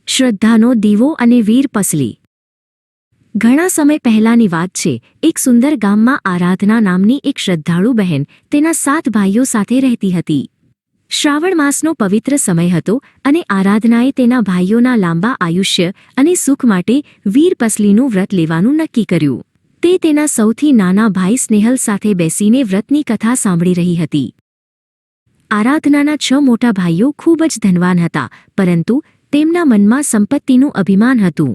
શ્રદ્ધાનો દીવો અને વીર પસલી। ઘણા સમય પહેલાની વાત છે। એક સુંદર ગામમાં આરાધના નામની એક શ્રદ્ધાળુ બહેન તેના 7 ભાઈઓ સાથે રહેતી હતી। શ્રાવણ માસનો પવિત્ર સમય હતો અને આરાધનાએ તેના ભાઈઓના લાંબા આયુષ્ય અને સુખ માટે વીર પસલીનું વ્રત લેવાનું નક્કી કર્યું। તે તેના સૌથી નાના ભાઈ સ્નેહલ સાથે બેસીને વ્રતની કથા સાંભળી રહી હતી। આરાધનાના 6 મોટા ભાઈઓ ખૂબ જ ધનવાન હતા, પરંતુ તેમના મનમાં સંપત્તિનું અભિમાન હતું।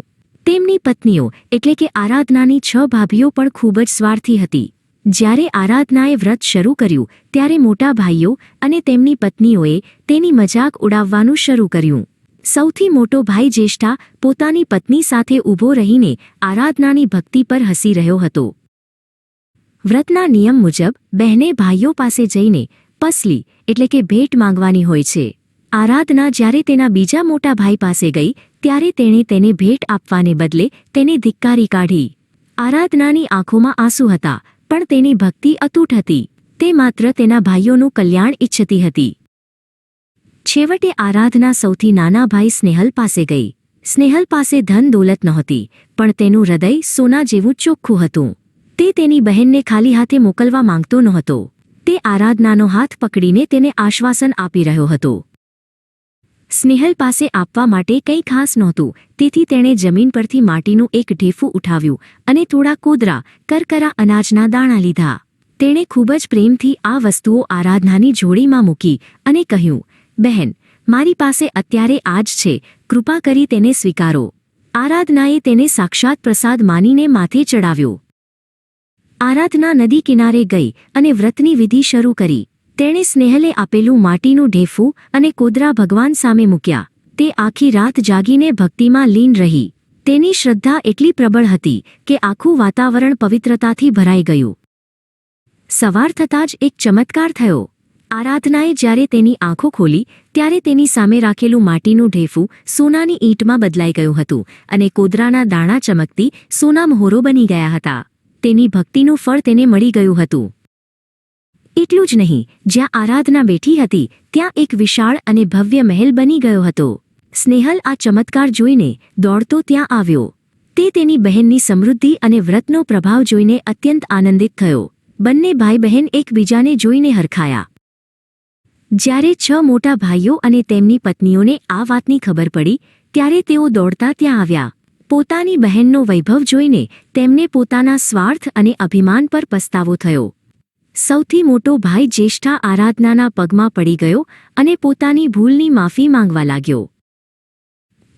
તેમની પત્નીઓ એટલે કે આરાધનાની 6 ભાભીઓ પણ ખૂબ જ સ્વાર્થી હતી। જ્યારે આરાધનાએ વ્રત શરૂ કર્યું ત્યારે મોટા ભાઈઓ અને તેમની પત્નીઓએ તેની મજાક ઉડાવવાનું શરૂ કર્યું। સૌથી મોટો ભાઈ જ્યેષ્ઠા પોતાની પત્ની સાથે ઊભો રહીને આરાધનાની ભક્તિ પર હસી રહ્યો હતો। વ્રતના નિયમ મુજબ બહેને ભાઈઓ પાસે જઈને પસલી એટલે કે ભેટ માંગવાની હોય છે। આરાધના જ્યારે તેના બીજા મોટા ભાઈ પાસે ગઈ ત્યારે તેણે તેને ભેટ આપવાને બદલે તેને ધિક્કારી કાઢી। આરાધનાની આંખોમાં આંસુ હતા, પણ તેની ભક્તિ અતૂટ હતી। તે માત્ર તેના ભાઈઓનું કલ્યાણ ઈચ્છતી હતી। છેવટે આરાધના સૌથી નાના ભાઈ સ્નેહલ પાસે ગઈ। સ્નેહલ પાસે ધન દોલત નહોતી, પણ તેનું હૃદય સોના જેવું ચોખ્ખું હતું। તે તેની બહેનને ખાલી હાથે મોકલવા માંગતો નહોતો। તે આરાધનાનો હાથ પકડીને તેને આશ્વાસન આપી રહ્યો હતો। સ્નેહલ પાસે આપવા માટે કંઈ ખાસ નહોતું, તેથી તેણે જમીન પરથી માટીનું એક ઢેફું ઉઠાવ્યું અને થોડા કોદરા કરકરા અનાજના દાણા લીધા। તેણે ખૂબ જ પ્રેમથી આ વસ્તુઓ આરાધનાની જોડીમાં મૂકી અને કહ્યું, બહેન, મારી પાસે અત્યારે આજ છે, કૃપા કરી તેને સ્વીકારો। આરાધનાએ તેને સાક્ષાત પ્રસાદ માનીને માથે ચડાવ્યો। આરાધના નદી કિનારે ગઈ અને વ્રતની વિધિ શરૂ કરી। તેણે સ્નેહલે આપેલું માટીનું ઢેફું અને કોદરા ભગવાન સામે મૂક્યા। તે આખી રાત જાગીને ભક્તિમાં લીન રહી। તેની શ્રદ્ધા એટલી પ્રબળ હતી કે આખું વાતાવરણ પવિત્રતાથી ભરાઈ ગયું। સવાર થતાં જ એક ચમત્કાર થયો। આરાધનાએ જ્યારે તેની આંખો ખોલી ત્યારે તેની સામે રાખેલું માટીનું ઢેફું સોનાની ઈંટમાં બદલાઈ ગયું હતું અને કોદરાના દાણા ચમકતી સોના મહોરો બની ગયા હતા। તેની ભક્તિનું ફળ તેને મળી ગયું હતું। એટલું જ નહીં, જ્યાં આરાધના બેઠી હતી ત્યાં એક વિશાળ અને ભવ્ય મહેલ બની ગયો હતો। સ્નેહલ આ ચમત્કાર જોઈને દોડતો ત્યાં આવ્યો। તે તેની બહેનની સમૃદ્ધિ અને વ્રતનો પ્રભાવ જોઈને અત્યંત આનંદિત થયો। બંને ભાઈ બહેન એકબીજાને જોઈને હરખાયા। જ્યારે 6 મોટા ભાઈઓ અને તેમની પત્નીઓને આ વાતની ખબર પડી ત્યારે તેઓ દોડતા ત્યાં આવ્યા। પોતાની બહેનનો વૈભવ જોઈને તેમને પોતાના સ્વાર્થ અને અભિમાન પર પસ્તાવો થયો। સૌથી મોટો ભાઈ જ્યેષ્ઠા આરાધનાના પગમાં પડી ગયો અને પોતાની ભૂલની માફી માંગવા લાગ્યો।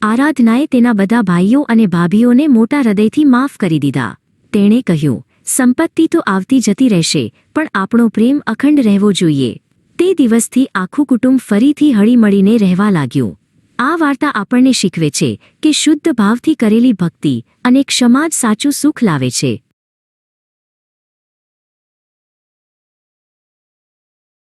આરાધનાએ તેના બધા ભાઈઓ અને ભાભીઓને મોટા હૃદયથી માફ કરી દીધા। તેણે કહ્યું, સંપત્તિ તો આવતી જતી રહેશે, પણ આપણો પ્રેમ અખંડ રહેવો જોઈએ। તે દિવસથી આખું કુટુંબ ફરીથી હળીમળીને રહેવા લાગ્યું। આ વાર્તા આપણને શીખવે છે કે શુદ્ધ ભાવથી કરેલી ભક્તિ અને ક્ષમા જ સાચું સુખ લાવે છે।